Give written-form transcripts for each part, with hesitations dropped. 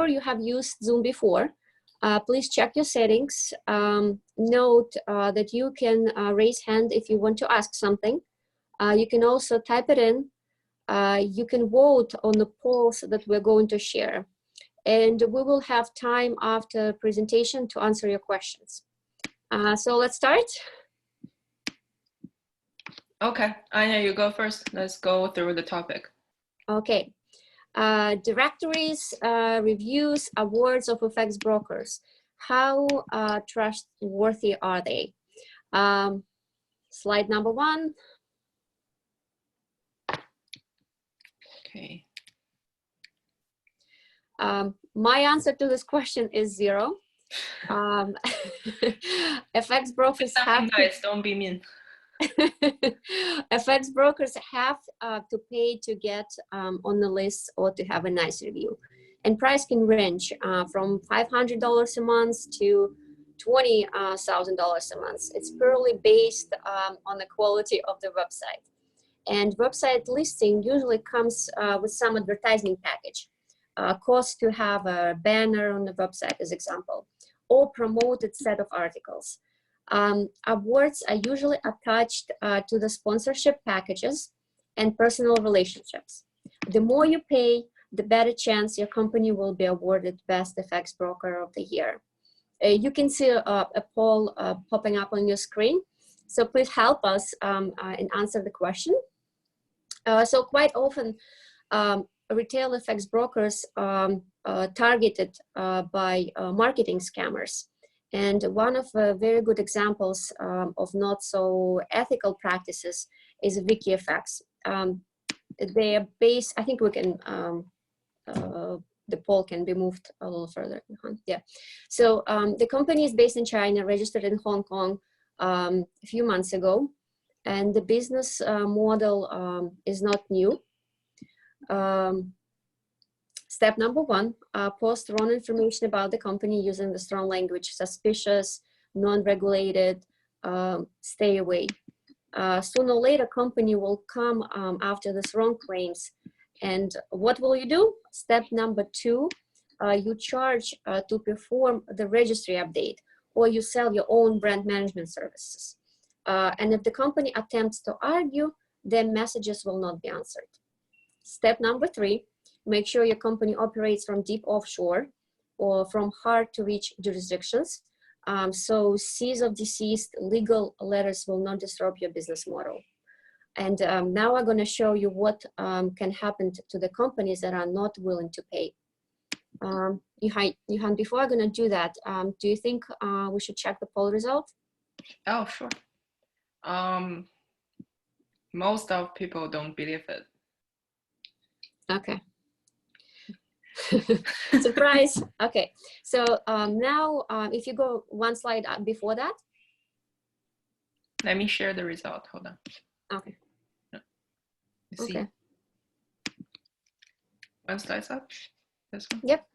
you have used Zoom before, please check your settings. Note that you can raise hand if you want to ask something. You can also type it in. You can vote on the polls that we're going to share. And we will have time after presentation to answer your questions. So let's start. Okay, Anya, you go first. Let's go through the topic. Okay. Directories, reviews, awards of FX brokers. How trustworthy are they? Slide number 1. Okay. My answer to this question is 0. FX brokers have nice. Don't be mean. FX brokers have to pay to get on the list or to have a nice review. And price can range from $500 a month to $20,000 a month. It's purely based on the quality of the website. And website listing usually comes with some advertising package. Cost to have a banner on the website, as example, or promoted set of articles. Awards are usually attached to the sponsorship packages and personal relationships. The more you pay, the better chance your company will be awarded Best FX Broker of the Year. You can see a poll popping up on your screen. So please help us and answer the question. So quite often, retail FX brokers targeted by marketing scammers. And one of the very good examples of not so ethical practices is WikiFX. They are based, I think we can, the poll can be moved a little further. Yeah. So the company is based in China, registered in Hong Kong a few months ago. And the business model is not new. Step number 1, post wrong information about the company using the strong language, suspicious, non-regulated, stay away. Sooner or later, company will come after these wrong claims. And what will you do? Step number 2, you charge to perform the registry update, or you sell your own brand management services. And if the company attempts to argue, then messages will not be answered. Step number 3, make sure your company operates from deep offshore or from hard to reach jurisdictions. So cease of deceased legal letters will not disrupt your business model. And now I'm going to show you what can happen to the companies that are not willing to pay. Johan, before I'm going to do that, do you think we should check the poll result? Oh, sure. Most of people don't believe it. Okay. Surprise. Okay. So now if you go one slide before that. Let me share the result. Hold on. Okay. You see. Okay. One slide up. This one. Yep.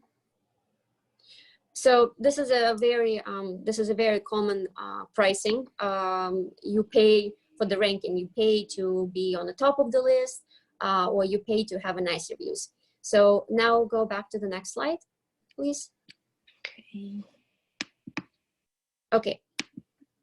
So this is a very common pricing. You pay for the ranking. You pay to be on the top of the list, or you pay to have a nice reviews. So now go back to the next slide, please. Okay. Okay.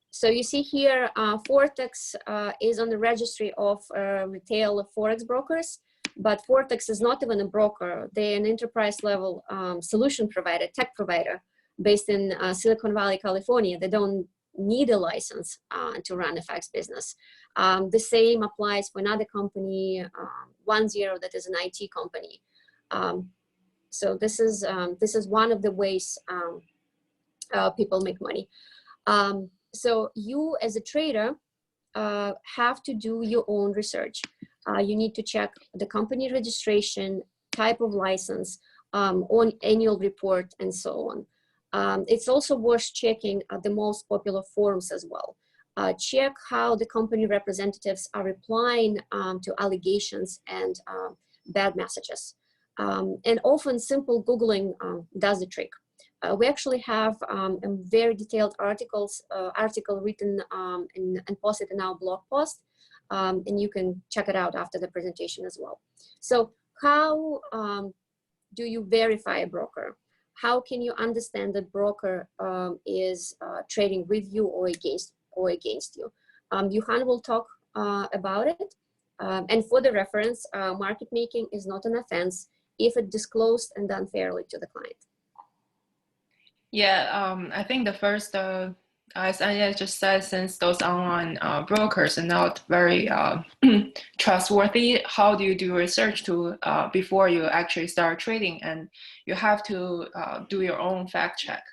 So you see here, Vortex is on the registry of retail Forex brokers, but Vortex is not even a broker. They're an enterprise level solution provider, tech provider based in Silicon Valley, California. They don't need a license to run FX business. The same applies for another company, 10, that is an IT company. So this is one of the ways people make money. So you as a trader have to do your own research. You need to check the company registration, type of license, on annual report, and so on. It's also worth checking the most popular forums as well. Check how the company representatives are replying to allegations and bad messages. And often simple Googling does the trick. We actually have a very detailed article written and posted in our blog post, and you can check it out after the presentation as well. So how do you verify a broker? how can you understand that broker is trading with you or against you? Johan will talk about it. And for the reference, market making is not an offense if it disclosed and done fairly to the client. Yeah, I think the first, as Anya just said, since those online brokers are not very trustworthy, how do you do research to before you actually start trading? And you have to do your own fact check.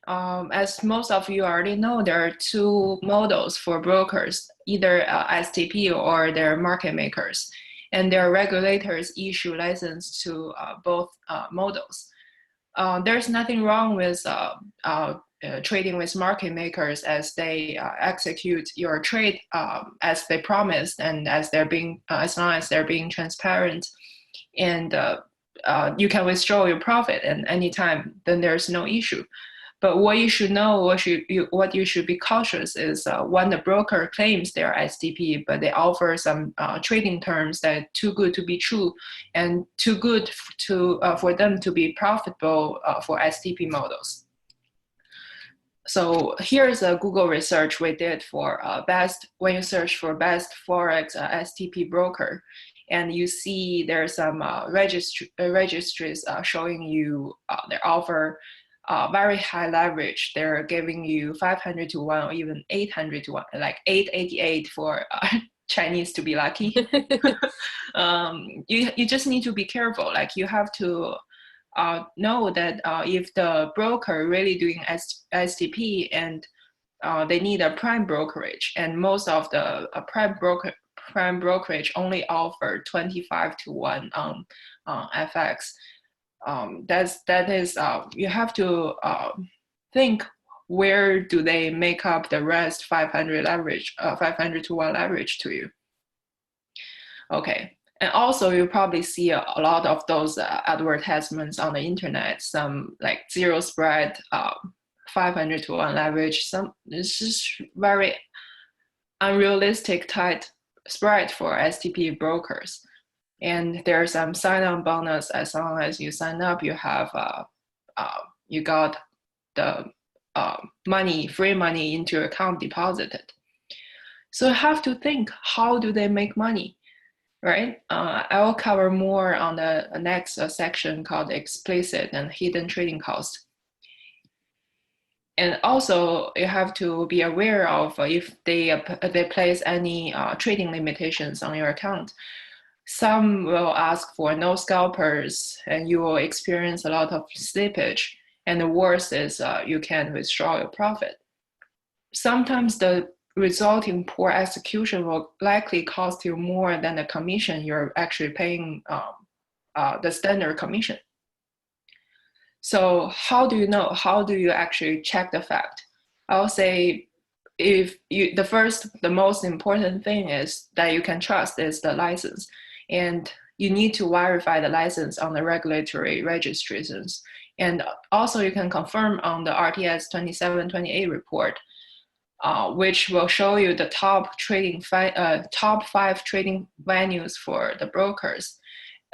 As most of you already know, there are two models for brokers, either STP or they're market makers. And their regulators issue license to both models. There's nothing wrong with trading with market makers as they execute your trade as they promised, and as they're being as long as they're being transparent, and you can withdraw your profit at any time. Then there's no issue. But what you should know, what you should be cautious is when the broker claims they're STP, but they offer some trading terms that are too good to be true and too good to for them to be profitable for STP models. So here's a Google research we did for when you search for best Forex STP broker, and you see there's some registries showing you their offer. Very high leverage. They're giving you 500 to 1 or even 800 to 1, like 888 for Chinese to be lucky. You just need to be careful. Like you have to know that if the broker really doing STP and they need a prime brokerage, and most of the prime brokerage only offer 25 to 1 on FX. That is you have to think, where do they make up the rest 500 leverage, 500 to 1 leverage to you. Okay, and also you probably see a lot of those advertisements on the internet, some like zero spread, 500 to 1 leverage. This is very unrealistic tight spread for STP brokers. And there's some sign-on bonus. As long as you sign up, you have you got the free money into your account deposited. So you have to think, how do they make money, right? I will cover more on the next section called explicit and hidden trading cost. And also, you have to be aware of if they place any trading limitations on your account. Some will ask for no scalpers, and you will experience a lot of slippage. And the worst is you can withdraw your profit. Sometimes the resulting poor execution will likely cost you more than the commission you're actually paying, the standard commission. So how do you know? How do you actually check the fact? I'll say, the most important thing is that you can trust is the license. And you need to verify the license on the regulatory registries. And also you can confirm on the RTS 2728 report, which will show you the top 5 trading venues for the brokers.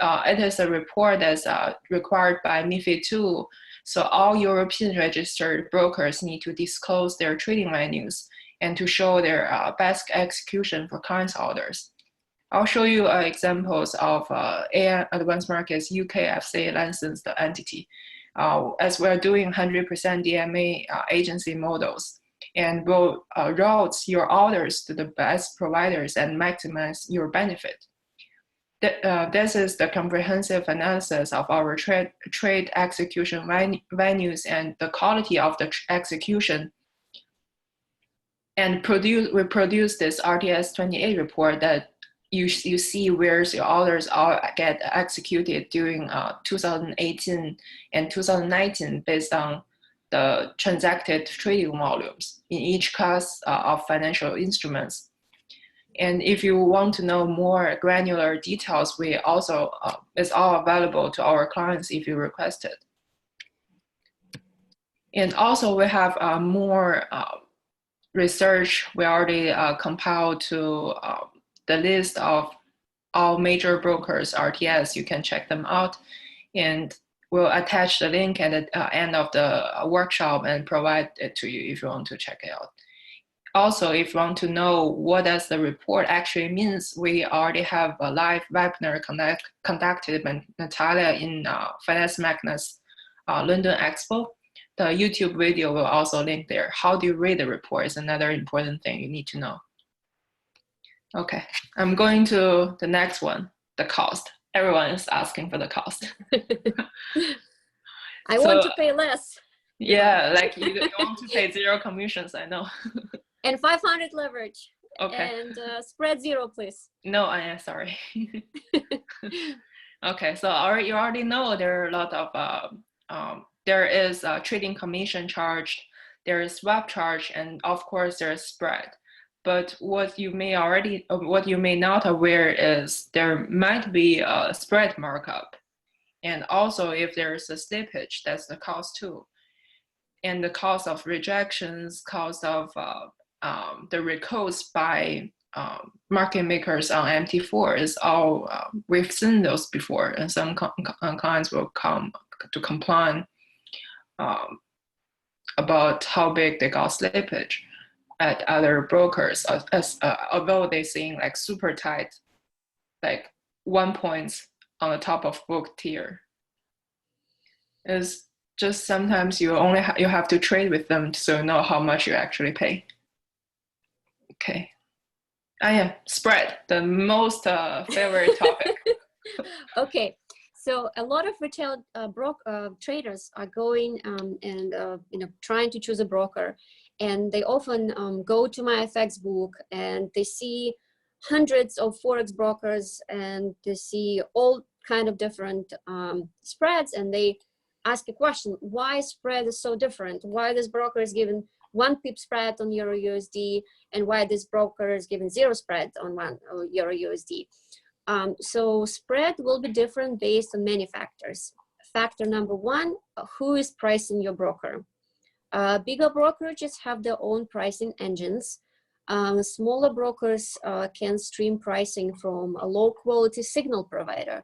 It is a report that's required by MiFID II. So all European registered brokers need to disclose their trading venues and to show their best execution for clients' orders. I'll show you examples of AM Advanced Markets UK FCA licensed entity, as we're doing 100% DMA agency models, and will route your orders to the best providers and maximize your benefit. This is the comprehensive analysis of our trade execution venues and the quality of the execution. And we produce this RTS 28 report that you see where your orders all get executed during 2018 and 2019 based on the transacted trading volumes in each class of financial instruments. And if you want to know more granular details, we also it's all available to our clients if you request it. And also we have more research we already compiled to the list of all major brokers RTS. You can check them out. And will attach the link at the end of the workshop and provide it to you if you want to check it out. Also, if you want to know what does the report actually means, we already have a live webinar conducted by Natalia in Finance Magna's London Expo. The YouTube video will also link there. How do you read the report is another important thing you need to know. Okay, I'm going to the next one, the cost. Everyone is asking for the cost. I want to pay less. Yeah, like you want to pay 0 commissions, I know. And 500 leverage. Okay. And spread 0, please. No, I am sorry. Okay, so you already know there are a lot of, there is a trading commission charged, there is swap charge, and of course there is spread. But what you may not aware is there might be a spread markup. And also if there is a slippage, that's the cost too. And the cost of rejections, cost of the recalls by market makers on MT4 is all, we've seen those before, and some clients will come to complain about how big they got slippage at other brokers, although they're seeing like super tight, like 1 point on the top of book tier. It's just sometimes you have to trade with them so you know how much you actually pay. Okay. Yeah, spread, the most favorite topic. Okay, so a lot of retail traders are going and trying to choose a broker, and they often go to my FX book and they see hundreds of Forex brokers and they see all kind of different spreads, and they ask a question: why spread is so different? Why this broker is given 1 pip spread on Euro USD, and why this broker is given 0 spread on Euro USD? So spread will be different based on many factors. Factor number 1, who is pricing your broker? Bigger brokerages have their own pricing engines. Smaller brokers can stream pricing from a low quality signal provider,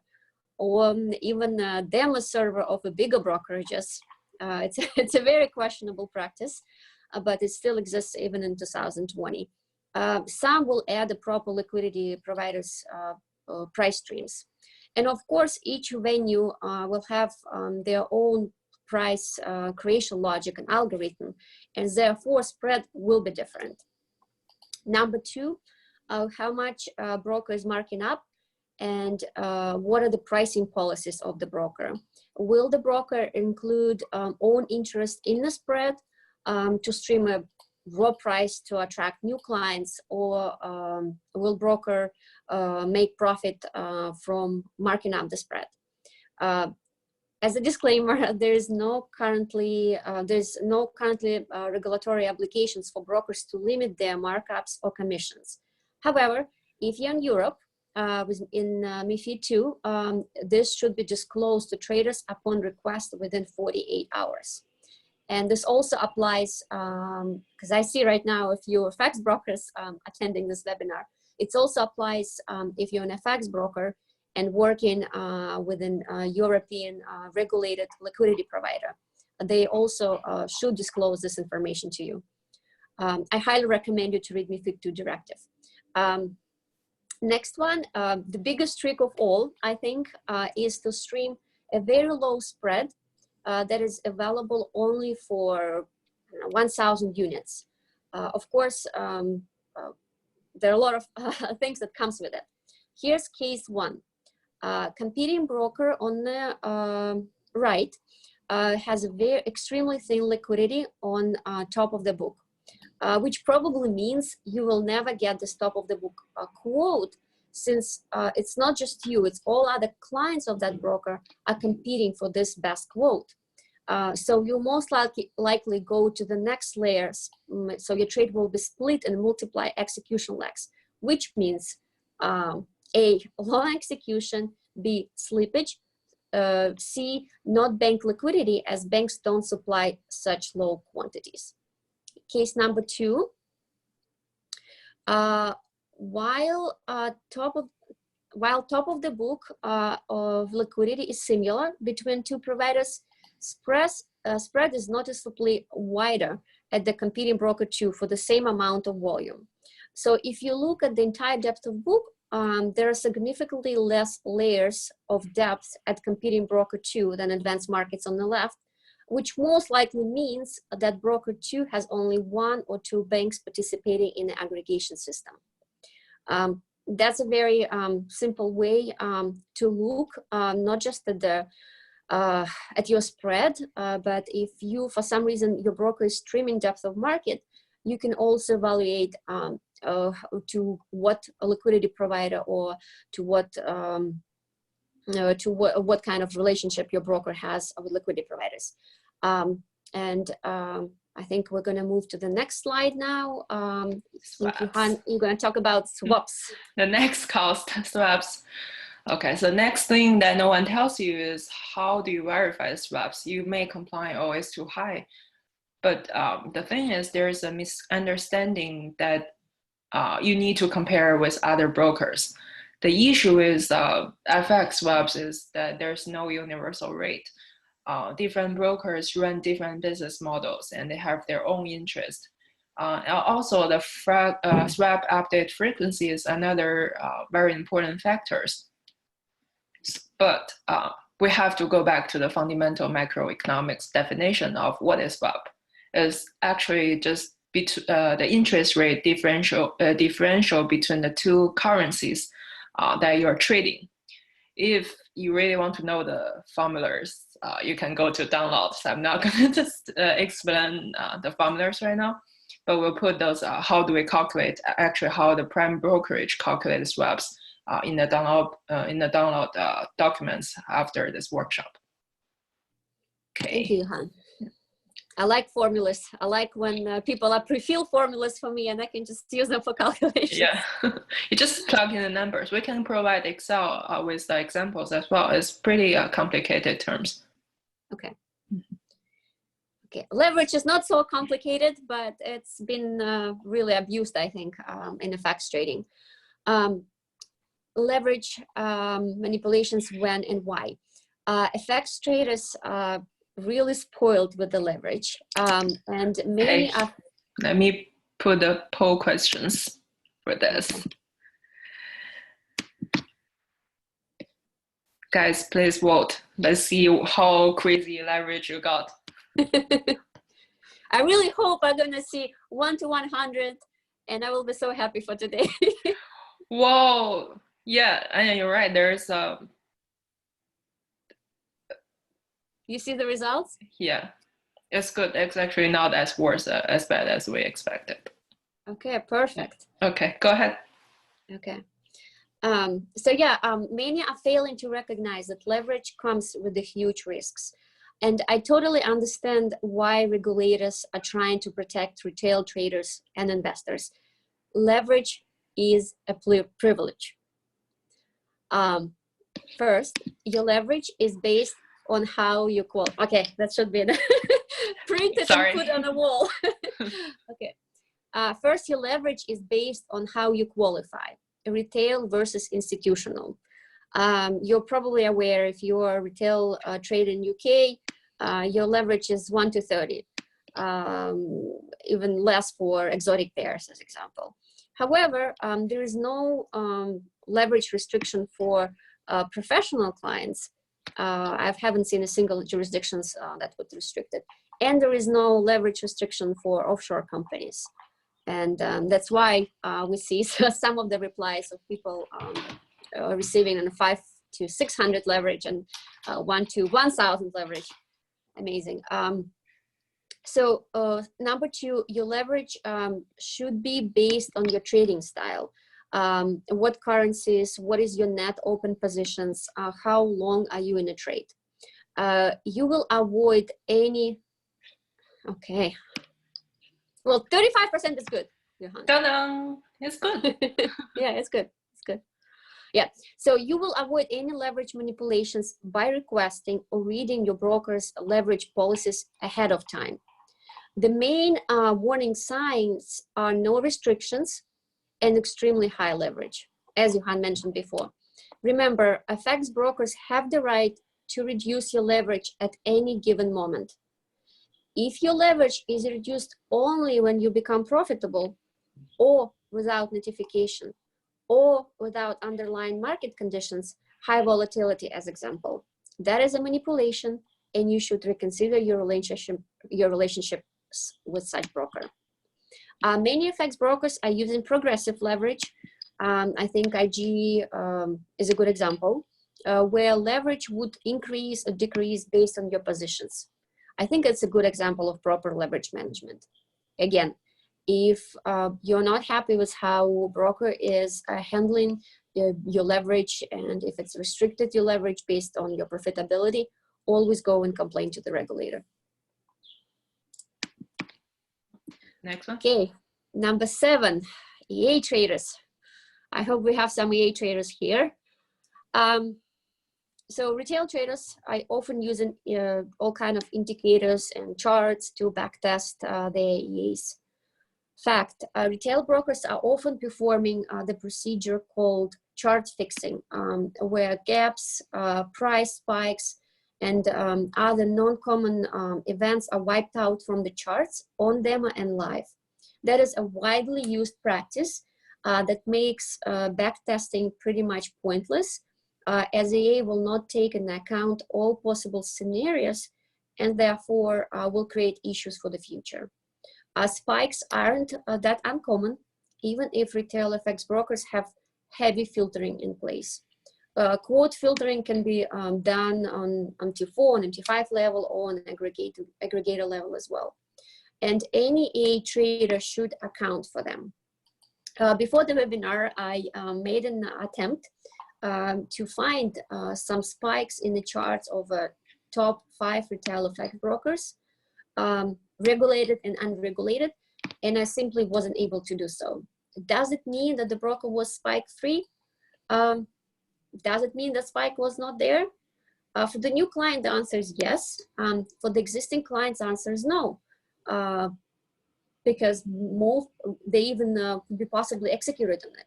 or even a demo server of a bigger brokerages. It's a very questionable practice, but it still exists even in 2020. Some will add the proper liquidity providers price streams. And of course, each venue will have their own price creation logic and algorithm, and therefore spread will be different. Number 2, how much broker is marking up, and what are the pricing policies of the broker? Will the broker include own interest in the spread to stream a raw price to attract new clients, or will broker make profit from marking up the spread? As a disclaimer, there's no currently regulatory obligations for brokers to limit their markups or commissions. However, if you're in Europe, in MiFID II, this should be disclosed to traders upon request within 48 hours. And this also applies, because I see right now a few FX brokers attending this webinar. It also applies if you're an FX broker and working within a European regulated liquidity provider. They also should disclose this information to you. I highly recommend you to read MiFID II directive. Next one, the biggest trick of all, I think, is to stream a very low spread that is available only for 1,000 units. Of course, there are a lot of things that comes with it. Here's case 1. Competing broker on the right has a very extremely thin liquidity on top of the book, which probably means you will never get the top of the book quote, since it's not just you, it's all other clients of that broker are competing for this best quote. So you most likely go to the next layers. So your trade will be split and multiply execution legs, which means A, long execution, B, slippage, C, not bank liquidity, as banks don't supply such low quantities. Case number 2, while while top of the book of liquidity is similar between two providers, spread is noticeably wider at the competing broker 2 for the same amount of volume. So if you look at the entire depth of book, there are significantly less layers of depth at competing broker 2 than advanced markets on the left, which most likely means that broker 2 has only 1 or 2 banks participating in the aggregation system. That's a very simple way to look not just at the at your spread, but if you, for some reason, your broker is trimming depth of market, you can also evaluate to what a liquidity provider or to what kind of relationship your broker has with liquidity providers. I think we're going to move to the next slide now. Johan, you're going to talk about swaps. The next cost, swaps. Okay, so next thing that no one tells you is how do you verify the swaps? You may complain, oh, it's too high. But the thing is, there's a misunderstanding that you need to compare with other brokers. The issue is FX swaps is that there's no universal rate. Different brokers run different business models and they have their own interest. Also, the swap update frequency is another very important factors. But we have to go back to the fundamental macroeconomics definition of what is swap. It's actually just the interest rate differential between the two currencies that you're trading. If you really want to know the formulas, you can go to download. So I'm not going to just explain the formulas right now, but we'll put those, how do we calculate, actually how the prime brokerage calculates swaps in the download documents after this workshop. Okay. Thank you, Johan. I like formulas. I like when people are pre-filled formulas for me and I can just use them for calculations. Yeah, you just plug in the numbers. We can provide Excel with the examples as well. It's pretty complicated terms. Okay. Okay, leverage is not so complicated, but it's been really abused, I think, in FX trading. Leverage manipulations, when and why. FX traders really spoiled with the leverage, and many okay. Let me put the poll questions for this. Guys, please vote. Let's see how crazy leverage you got. I really hope I'm gonna see 1 to 100, and I will be so happy for today. Whoa! Yeah, and you're right. There's You see the results? Yeah, it's good. It's actually not as worse as bad as we expected. Okay, perfect. Okay, go ahead. Okay. So yeah, many are failing to recognize that leverage comes with the huge risks. And I totally understand why regulators are trying to protect retail traders and investors. Leverage is a privilege. First, your leverage is based on how you qualify. Okay, that should be printed and put on a wall. Okay. First, your leverage is based on how you qualify, retail versus institutional. You're probably aware if you are a retail trader in UK, your leverage is 1 to 30, even less for exotic pairs, as example. However, there is no leverage restriction for professional clients. I haven't seen a single jurisdictions that would restrict it. And there is no leverage restriction for offshore companies. And that's why we see some of the replies of people receiving a 5 to 600 leverage and 1 to 1,000 leverage. Amazing. So number 2, your leverage should be based on your trading style. What currencies, what is your net open positions, how long are you in a trade? You will avoid any, okay. Well, 35% is good, Johan. Ta-da! It's good. Yeah, it's good. It's good. Yeah, so you will avoid any leverage manipulations by requesting or reading your broker's leverage policies ahead of time. The main warning signs are no restrictions and extremely high leverage, as Johan mentioned before. Remember, FX brokers have the right to reduce your leverage at any given moment. If your leverage is reduced only when you become profitable, or without notification, or without underlying market conditions, high volatility as example, that is a manipulation, and you should reconsider your relationships with such broker. Many FX brokers are using progressive leverage. I think IG is a good example, where leverage would increase or decrease based on your positions. I think it's a good example of proper leverage management. Again, if you're not happy with how broker is handling your leverage, and if it's restricted your leverage based on your profitability, always go and complain to the regulator. Next one. Okay, number 7, EA traders. I hope we have some EA traders here. So retail traders are often using all kind of indicators and charts to backtest their EAs. Fact, retail brokers are often performing the procedure called chart fixing, where gaps, price spikes, and other non-common events are wiped out from the charts on demo and live. That is a widely used practice that makes backtesting pretty much pointless, as EA will not take into account all possible scenarios, and therefore will create issues for the future. Spikes aren't that uncommon, even if retail FX brokers have heavy filtering in place. Quote filtering can be done on MT4 and MT5 level, or on aggregator level as well. And any EA trader should account for them. Before the webinar, I made an attempt to find some spikes in the charts of top 5 retail FX brokers, regulated and unregulated, and I simply wasn't able to do so. Does it mean that the broker was spike free? Does it mean that spike was not there? For the new client, the answer is yes. For the existing clients, the answer is no, because they even could be possibly executed on it.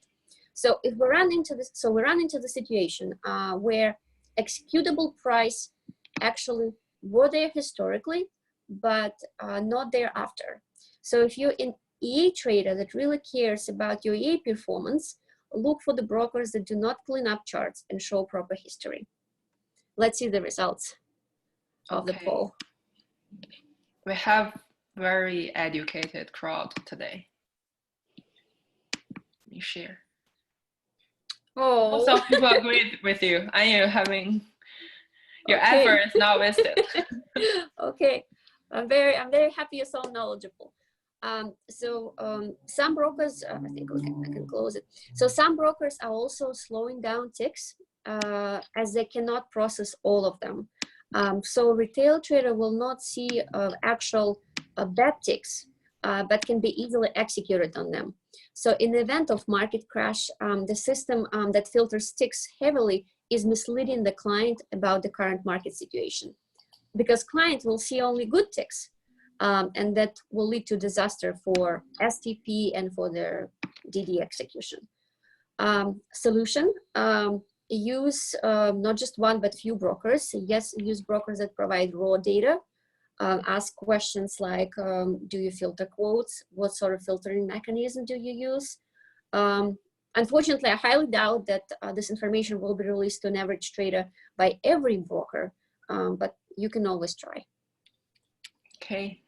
So if we run into this, we run into the situation where executable price actually were there historically, but not thereafter. So if you're an EA trader that really cares about your EA performance, look for the brokers that do not clean up charts and show proper history. Let's see the results of the poll. We have very educated crowd today. Let me share. Oh, Most of people agree with you. I am having your effort is not wasted. Okay, I'm very happy you're so knowledgeable. Some brokers, I think I can close it. So some brokers are also slowing down ticks as they cannot process all of them. So retail trader will not see actual bad ticks, but can be easily executed on them. So in the event of market crash, the system that filters ticks heavily is misleading the client about the current market situation, because client will see only good ticks, and that will lead to disaster for STP and for their DD execution. Solution, use not just one but few brokers. Yes, use brokers that provide raw data. Ask questions like, do you filter quotes? What sort of filtering mechanism do you use? Unfortunately, I highly doubt that this information will be released to an average trader by every broker, but you can always try. Okay,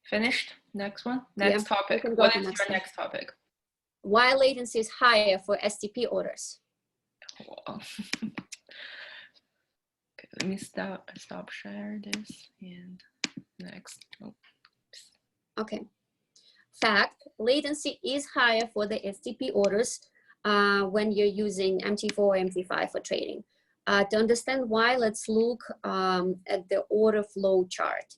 finished. Next one. Next topic. What is your next topic? Why latency is higher for STP orders? Wow. Okay, let me stop share this and next. Oops. Okay. Fact, latency is higher for the STP orders when you're using MT4 or MT5 for trading. To understand why, let's look at the order flow chart.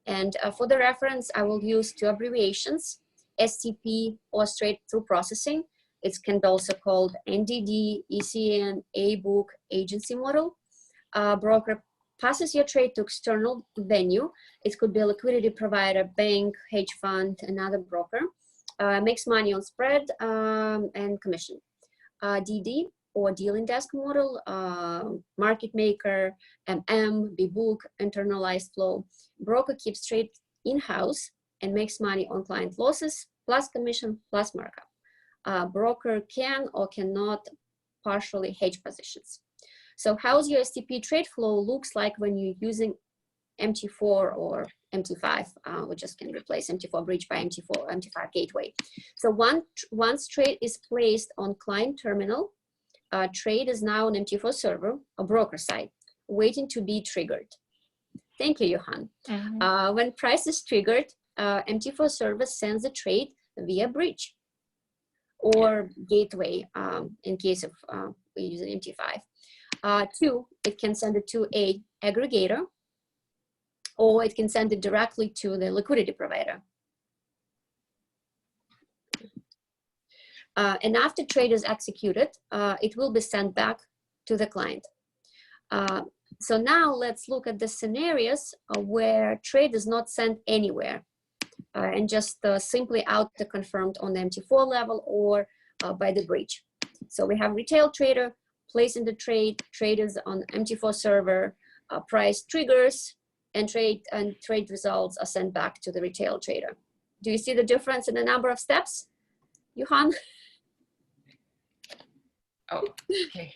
And for the reference, I will use 2 abbreviations, STP or straight through processing. It can be also called NDD, ECN, A-book, agency model. Broker passes your trade to external venue. It could be a liquidity provider, bank, hedge fund, another broker. Makes money on spread and commission. DD, or dealing desk model, market maker, B-book, internalized flow, broker keeps trade in-house and makes money on client losses, plus commission, plus markup. Broker can or cannot partially hedge positions. So how's your STP trade flow looks like when you're using MT4 or MT5, we just can replace MT4 bridge by MT5 gateway. So once trade is placed on client terminal, trade is now on MT4 server, or broker side, waiting to be triggered. Thank you, Johan. Mm-hmm. When price is triggered, MT4 server sends the trade via bridge or gateway in case of we're using MT5. Two, it can send it to a aggregator, or it can send it directly to the liquidity provider. And after trade is executed, it will be sent back to the client. So now let's look at the scenarios where trade is not sent anywhere and just simply auto-confirmed on the MT4 level or by the bridge. So we have retail trader placing the trade, trade is on MT4 server, price triggers, and trade results are sent back to the retail trader. Do you see the difference in the number of steps, Johan? Oh, okay.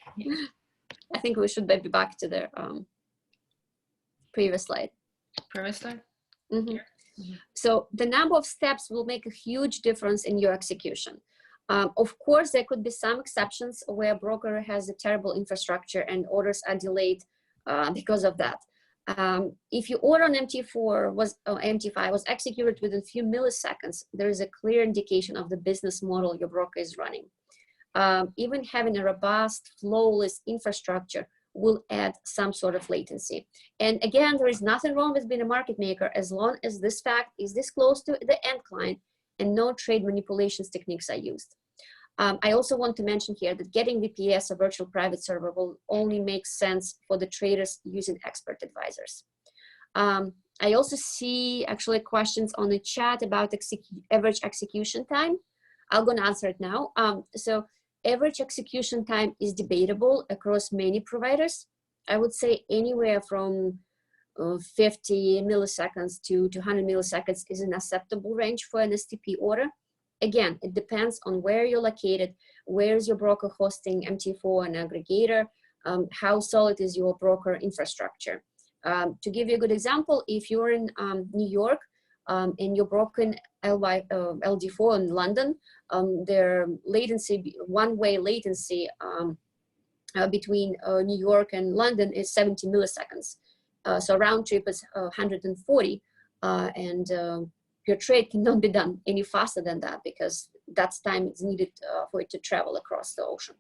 I think we should be back to the previous slide. Previous slide? Mm-hmm. Mm-hmm. So the number of steps will make a huge difference in your execution. Of course, there could be some exceptions where a broker has a terrible infrastructure and orders are delayed because of that. If your order on MT4 MT5 was executed within a few milliseconds, there is a clear indication of the business model your broker is running. Even having a robust, flawless infrastructure will add some sort of latency. And again, there is nothing wrong with being a market maker as long as this fact is disclosed to the end client and no trade manipulations techniques are used. I also want to mention here that getting VPS, a virtual private server, will only make sense for the traders using expert advisors. I also see actually questions on the chat about average execution time. I'm going to answer it now. So average execution time is debatable across many providers. I would say anywhere from 50 milliseconds to 200 milliseconds is an acceptable range for an STP order. Again, it depends on where you're located, where is your broker hosting MT4 and aggregator, how solid is your broker infrastructure. To give you a good example, if you're in New York and you're broken LD4 in London, their latency, one-way latency between New York and London is 70 milliseconds. So round trip is 140, and your trade cannot be done any faster than that because that's time is needed for it to travel across the ocean.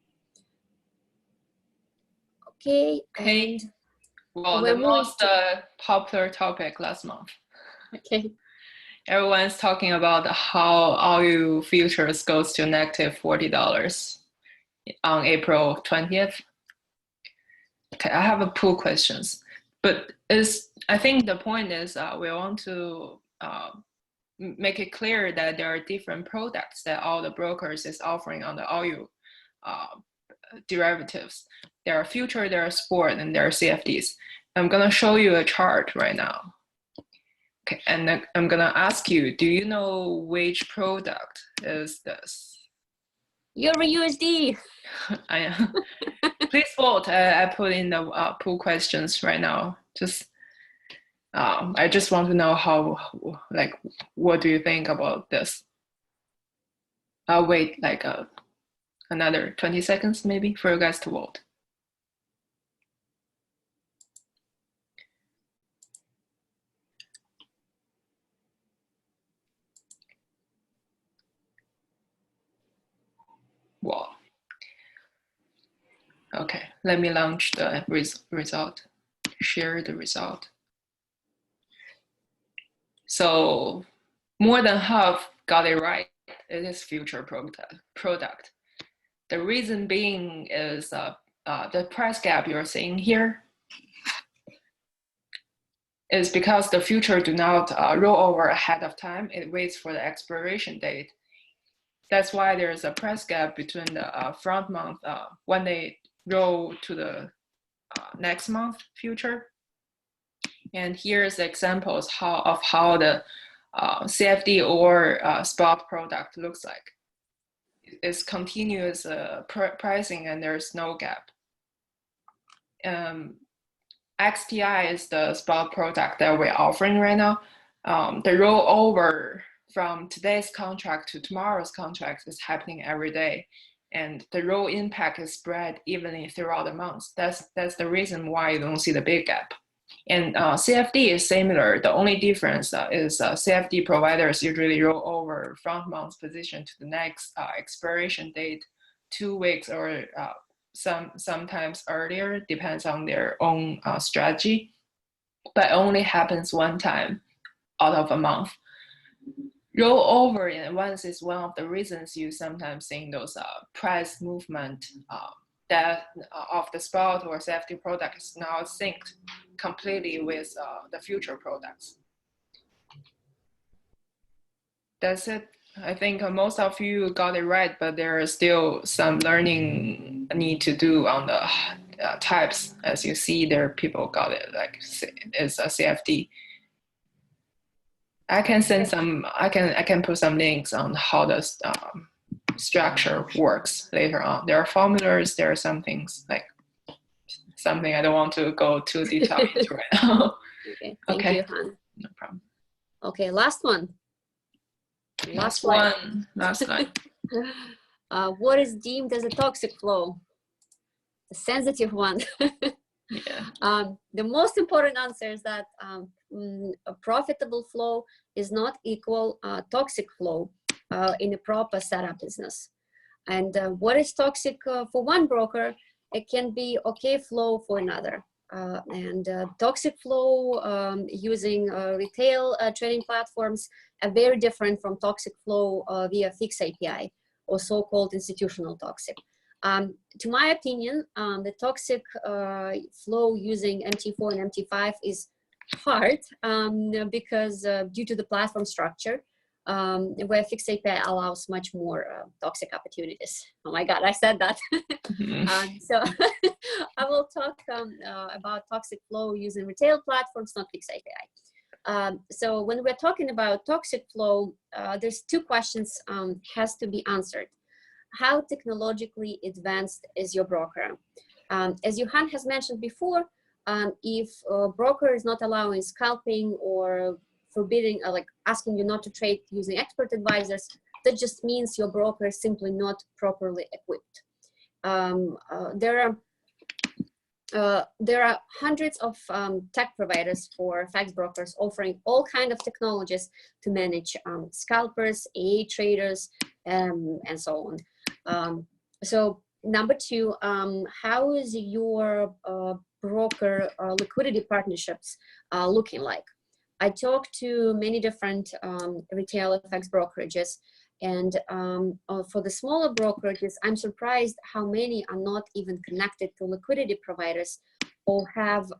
Okay. Okay. Well, the most popular topic last month. Okay. Everyone's talking about how RU futures goes to negative $40 on April 20th. Okay, I have a pool questions, but I think the point is we want to make it clear that there are different products that all the brokers is offering on the RU derivatives. There are future, there are sport, and there are CFDs. I'm gonna show you a chart right now. Okay, and then I'm gonna ask you, do you know which product is this? Euro USD. I am. Please vote. I put in the poll questions right now. I just want to know what do you think about this? I'll wait like another 20 seconds maybe for you guys to vote. Wow. Okay, let me launch the result, share the result. So more than half got it right. It is future product. The reason being is the price gap you're seeing here is because the future do not roll over ahead of time. It waits for the expiration date. That's why there's a price gap between the front month when they roll to the next month future. And here's examples of how the CFD or spot product looks like. It's continuous pricing and there's no gap. XTI is the spot product that we're offering right now. The rollover from today's contract to tomorrow's contract is happening every day. And the roll impact is spread evenly throughout the months. That's the reason why you don't see the big gap. And CFD is similar. The only difference is CFD providers usually roll over front month's position to the next expiration date 2 weeks or sometimes earlier, depends on their own strategy, but only happens one time out of a month. Roll over in advance is one of the reasons you sometimes see those price movement that of the spot or CFD product is now synced completely with the future products. That's it. I think most of you got it right, but there is still some learning need to do on the types. As you see, there people got it like it's a CFD. I can send some. I can put some links on how the structure works later on. There are formulas. There are some things like something I don't want to go too detailed into right now. Okay. Thank you, Han. No problem. Okay, last one. Last one. What is deemed as a toxic flow? A sensitive one. Yeah. The most important answer is that a profitable flow is not equal toxic flow in a proper setup business. And what is toxic for one broker, it can be okay flow for another. Toxic flow using retail trading platforms are very different from toxic flow via fixed API or so-called institutional toxic. To my opinion, the toxic flow using MT4 and MT5 is hard because due to the platform structure, where fixed API allows much more toxic opportunities. Oh my God, I said that. So I will talk about toxic flow using retail platforms, not fixed API. So when we're talking about toxic flow, there's two questions has to be answered. How technologically advanced is your broker? As Johan has mentioned before, if a broker is not allowing scalping or forbidding, like asking you not to trade using expert advisors, that just means your broker is simply not properly equipped. There are hundreds of tech providers for FX brokers offering all kinds of technologies to manage scalpers, AA traders, and so on. So number two, how is your broker liquidity partnerships looking like? I talked to many different retail FX brokerages, and for the smaller brokerages, I'm surprised how many are not even connected to liquidity providers or have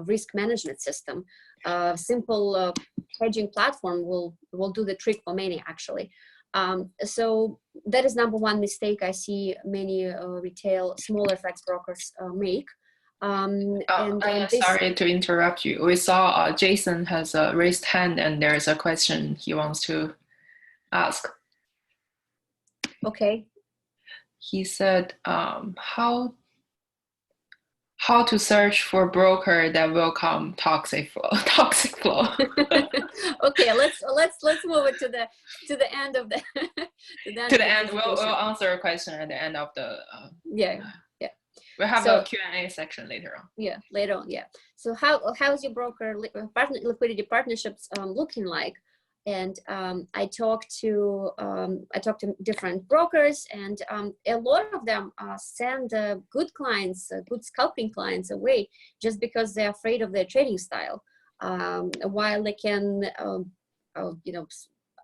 risk management system. Simple hedging platform will do the trick for many actually. So that is number one mistake I see many retail smaller FX brokers make. Sorry to interrupt you. We saw Jason has a raised hand and there's a question he wants to ask. Okay. He said, how to search for broker that welcome toxic flow? Toxic flow. Okay, let's move it to the end of the to the end. We'll answer a question at the end of the. Yeah. We'll have a Q&A section later on. Yeah, later on. Yeah. So how's your broker liquidity partnerships looking like? And I talked to different brokers, and a lot of them send good clients, good scalping clients away just because they're afraid of their trading style. While they can,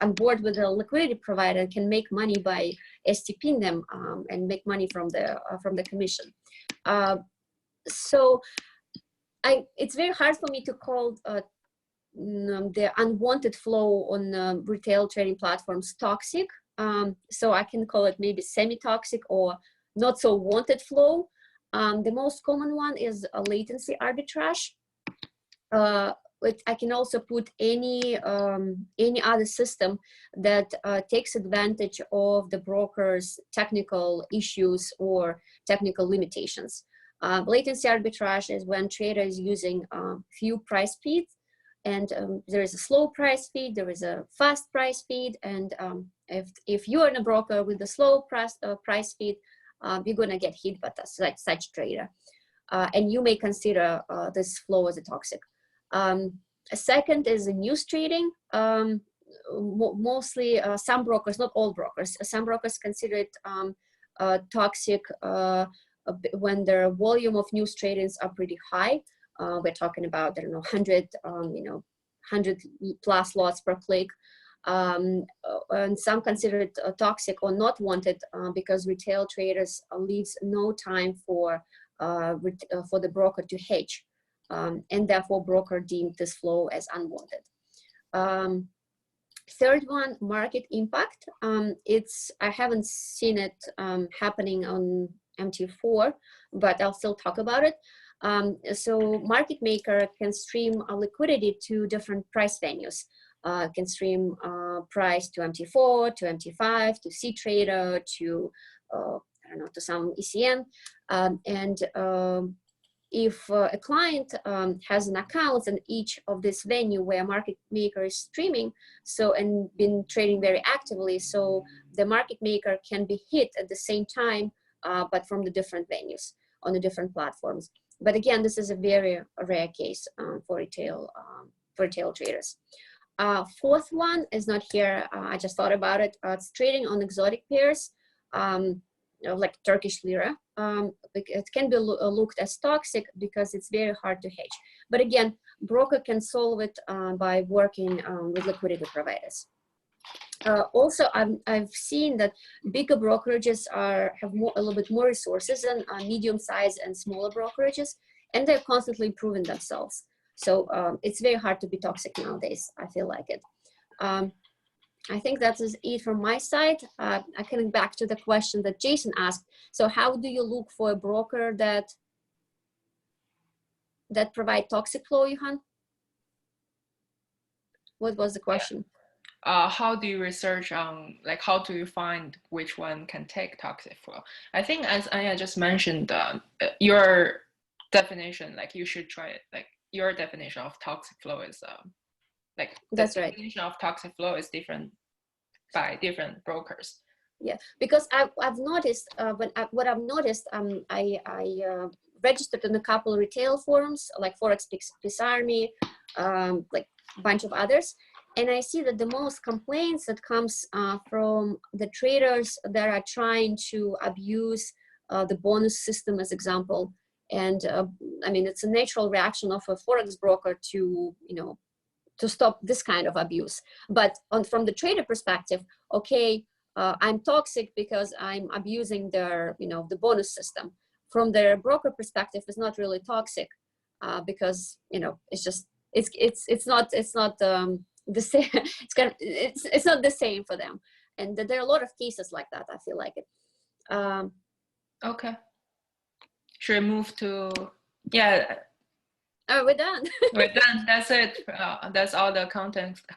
on board with a liquidity provider, can make money by STPing them and make money from the commission. So it's very hard for me to call the unwanted flow on retail trading platforms toxic. So I can call it maybe semi-toxic or not so wanted flow. The most common one is a latency arbitrage. I can also put any other system that takes advantage of the broker's technical issues or technical limitations. Latency arbitrage is when trader is using few price feeds, and there is a slow price feed, there is a fast price feed, and if you are in a broker with a slow price feed, you're gonna get hit by such trader, and you may consider this flow as a toxic. A second is news trading. Mostly some brokers, not all brokers, some brokers consider it toxic when their volume of news tradings are pretty high. We're talking about, I don't know, 100 plus lots per click. And some consider it toxic or not wanted because retail traders leaves no time for the broker to hedge. And therefore broker deemed this flow as unwanted. Third one, market impact. I haven't seen it happening on MT4, but I'll still talk about it. So market maker can stream liquidity to different price venues. Can stream price to MT4, to MT5, to C-Trader, to I don't know, to some ECN, if a client has an account in each of this venue where market maker is streaming, and been trading very actively, so the market maker can be hit at the same time, but from the different venues on the different platforms. But again, this is a very rare case for retail traders. Fourth one is not here. I just thought about it. It's trading on exotic pairs. Like Turkish lira. It can be looked as toxic because it's very hard to hedge. But again, broker can solve it by working with liquidity providers. Also, I've seen that bigger brokerages have a little bit more resources than medium-sized and smaller brokerages, and they're constantly improving themselves. So it's very hard to be toxic nowadays. I feel like it. I think that is it from my side. I'm coming back to the question that Jason asked. So how do you look for a broker that provide toxic flow, Johan? What was the question? How do you research on, like, how do you find which one can take toxic flow? I think, as Anya just mentioned, your definition, like, you should try it. Like, your definition of toxic flow is like, that's the right. definition of toxic flow is different by different brokers. Yeah, because I've noticed what I've noticed, I registered in a couple of retail forums like Forex Peace Army, like a bunch of others, and I see that the most complaints that comes from the traders that are trying to abuse the bonus system, as example. And I mean, it's a natural reaction of a Forex broker to, to stop this kind of abuse. But from the trader perspective, okay, I'm toxic because I'm abusing their, the bonus system. From their broker perspective, it's not really toxic because, it's just, it's not the same. It's not the same for them. And there are a lot of cases like that. I feel like it. Okay. Should we move to, yeah. Oh, we're done. We're done. That's it. That's all the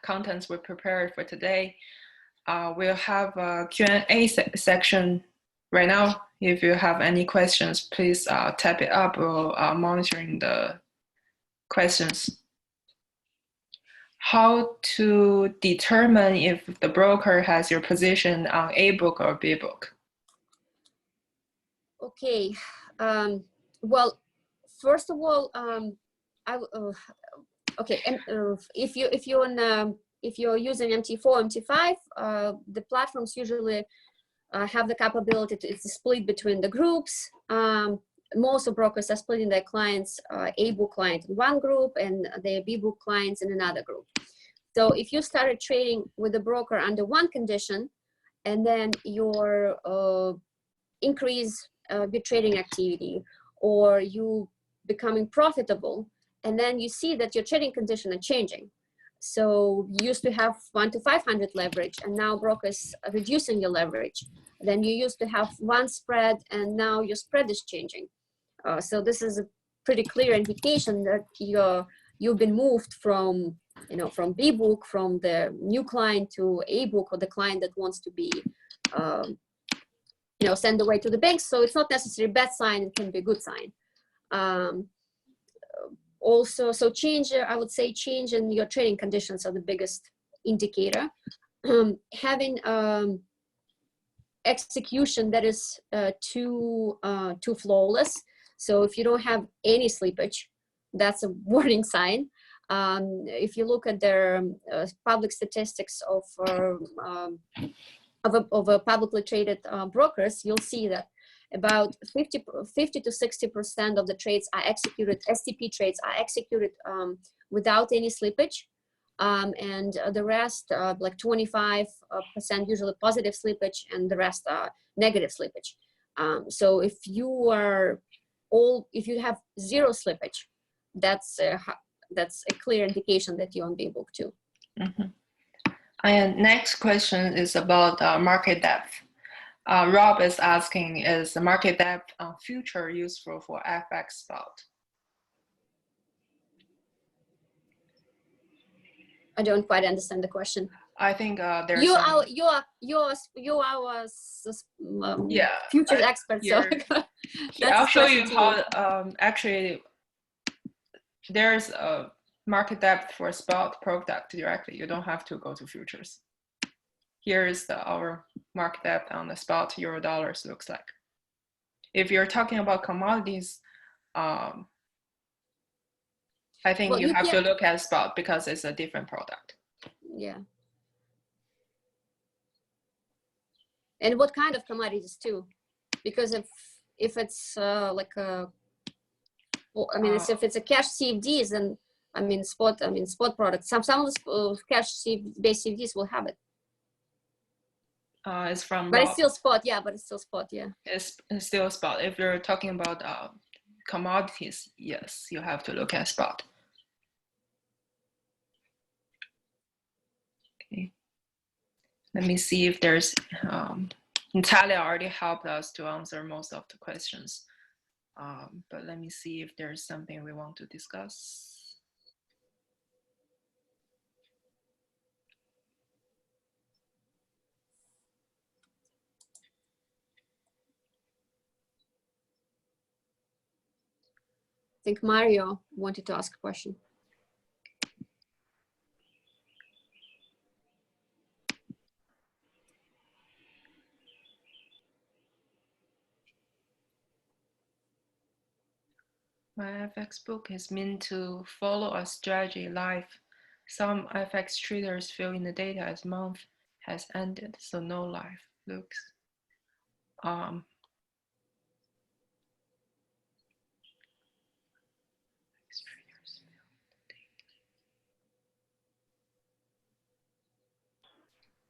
contents we prepared for today. We'll have a Q&A section right now. If you have any questions, please type it up or monitoring the questions. How to determine if the broker has your position on A book or B book? Okay. Well, first of all, okay. If you're using MT4, MT5, the platforms usually have the capability to split between the groups. Most of brokers are splitting their clients, A book client in one group and their B book clients in another group. So if you started trading with a broker under one condition, and then your increase your trading activity, or you becoming profitable, and then you see that your trading conditions are changing, So you used to have 1 to 500 leverage, and now brokers are reducing your leverage. Then you used to have one spread, and now your spread is changing. So this is a pretty clear indication that you've been moved from, from B book, from the new client to A book, or the client that wants to be, sent away to the bank. So it's not necessarily a bad sign; it can be a good sign. Also, so I would say change in your trading conditions are the biggest indicator. Having execution that is too flawless. So if you don't have any slippage, that's a warning sign. If you look at their public statistics of publicly traded brokers, you'll see that about 50 to 60% of the trades are executed, STP trades are executed without any slippage. And the rest, like 25% usually positive slippage, and the rest are negative slippage. So if you have zero slippage, that's a clear indication that you're on the book too. Mm-hmm. And next question is about market depth. Rob is asking, is the market depth future useful for FX spot? I don't quite understand the question. I think there's you are futures expert. So I'll show you how actually there's a market depth for spot product directly. You don't have to go to futures. Here is our market depth on the spot euro dollars looks like. If you're talking about commodities, I think you have to look at spot because it's a different product. Yeah. And what kind of commodities too? Because if it's like a, well, I mean, if it's a cash CFDs, then spot products. Some of the cash based CFDs will have it. It's from. But Rob. It's still spot, yeah. But it's still spot, yeah. It's still spot. If you're talking about commodities, yes, you have to look at spot. Okay. Let me see if there's. Natalia already helped us to answer most of the questions, but let me see if there's something we want to discuss. I think Mario wanted to ask a question. My FX book is meant to follow a strategy live. Some FX traders fill in the data as month has ended, so no live looks.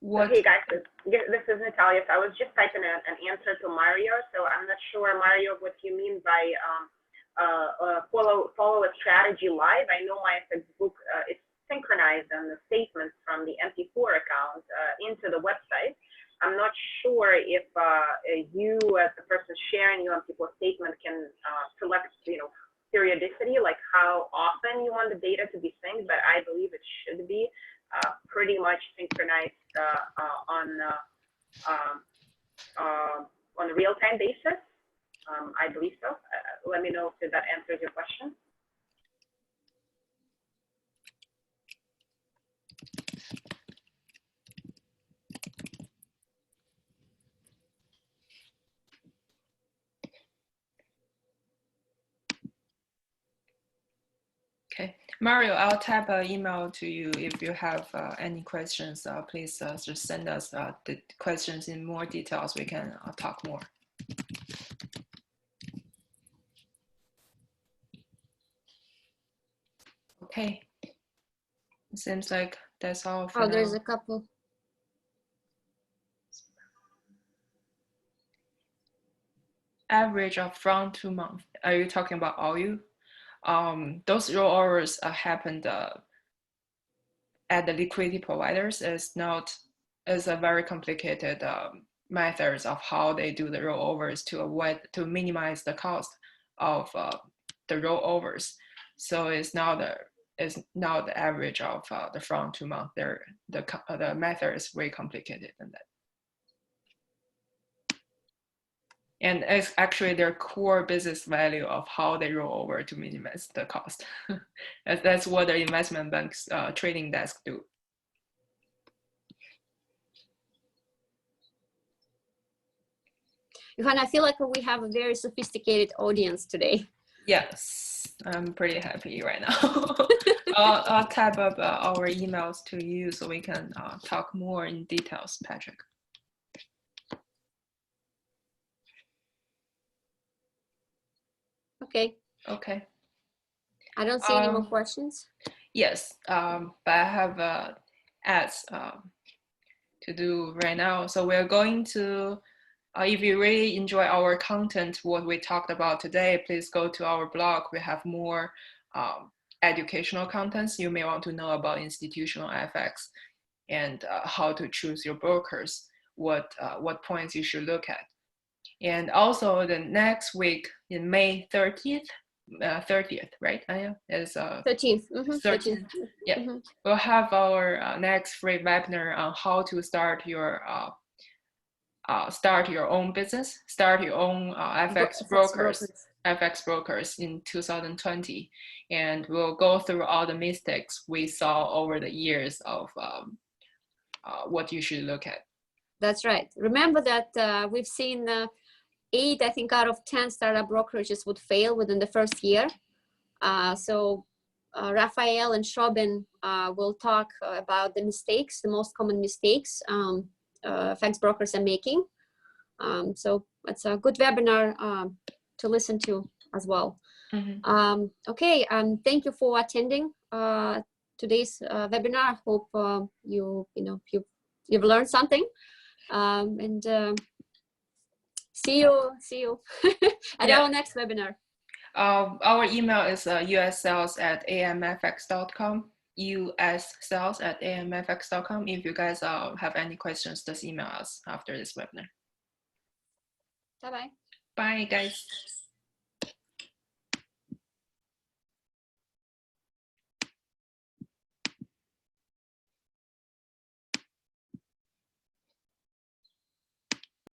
What? Hey guys, this is Natalia. So I was just typing an answer to Mario. So I'm not sure, Mario, what you mean by follow a strategy live. I know my FX book is synchronized on the statements from the MT4 account into the website. I'm not sure if you, as the person sharing your MT4 statement, can select, periodicity, like how often you want the data to be synced. But I believe it should be pretty much synchronized on a real-time basis. I believe so. Let me know if that answers your question. Okay, Mario, I'll type an email to you if you have any questions. Please just send us the questions in more details. We can talk more. Okay, it seems like that's all for now. There's a couple. Average of from 2 months. Are you talking about all you? Those rollovers happened at the liquidity providers is a very complicated methods of how they do the rollovers to minimize the cost of the rollovers. So it's not the average of the from 2 month. The method is way complicated than that. And it's actually their core business value of how they roll over to minimize the cost. That's what the investment bank's trading desk do. Johan, I feel like we have a very sophisticated audience today. Yes, I'm pretty happy right now. I'll type up our emails to you so we can talk more in details, Patrick. Okay. Okay. I don't see any more questions. Yes, but I have ads to do right now. So we're going to, if you really enjoy our content, what we talked about today, please go to our blog. We have more educational contents. You may want to know about institutional FX and how to choose your brokers, what points you should look at. And also the next week in May 30th, right, Aya? Is 13th. 13th. Yeah, we'll have our next free webinar on how to start your own business, start your own FX brokers in 2020, and we'll go through all the mistakes we saw over the years of what you should look at. That's right. Remember that we've seen 8, I think, out of 10 startup brokerages would fail within the first year. So Raphael and Shobin will talk about the mistakes, the most common mistakes FX brokers are making. So it's a good webinar to listen to as well. Okay, thank you for attending today's webinar. I hope you've learned something, and see you at our next webinar. Our email is ussales@amfx.com, ussales@amfx.com. If you guys have any questions, just email us after this webinar. Bye-bye. Bye, guys.